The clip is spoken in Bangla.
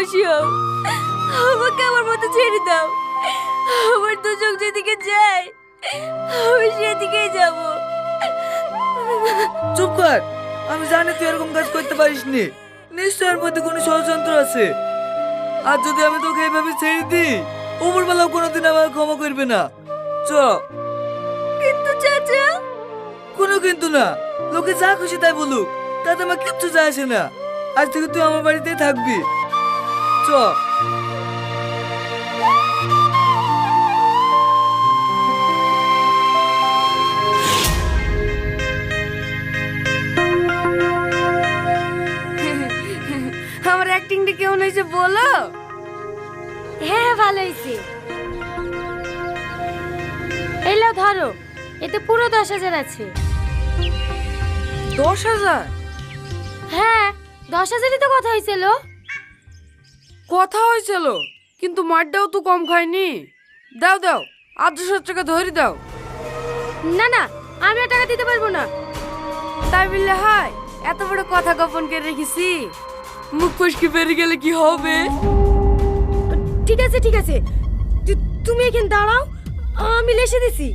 দোষী হোক, আমাকে আমার মতো ছেড়ে দাও। আমার দু চোখ যেদিকে যায় আমি সেদিকেই যাব। চুপ কর, আমি জানি তুই এরকম কাজ করতে পারিস নি। নিশ্চয় এর মধ্যে কোনো ষড়যন্ত্র আছে। আর যদি আমি তোকে এইভাবে ছেড়ে দিই, উপরবেলাও কোনোদিন আমাকে ক্ষমা করবে না। চ। কিন্তু চাচা। কোনো কিন্তু না, লোকে যা খুশি তাই বলুক, তাতে আমার কিচ্ছু যায় আসে না। আজ থেকে তুই আমার বাড়িতেই থাকবি। চ। আমার অ্যাক্টিংটা কেমন হয়েছে বলো? হ্যাঁ ভালো হয়েছে। এলো ধরো, এতে পুরো 10,000 আছে। 10,000? হ্যাঁ 10,000ই তো কথা হয়েছিল। কথা হয়েছিল, কিন্তু মারটাও তো কম খায়নি। দাও দাও, 800 টাকা ধরে দাও। না না, আমি আর টাকা দিতে পারবো না। তাই বললে হয়? এত বড় কথা গোপন করে রেখেছি, মুখ ফসকে বেরিয়ে গেলে কি হবে? ঠিক আছে ঠিক আছে, তুমি এখানে দাঁড়াও, আমি লেসে দিছি।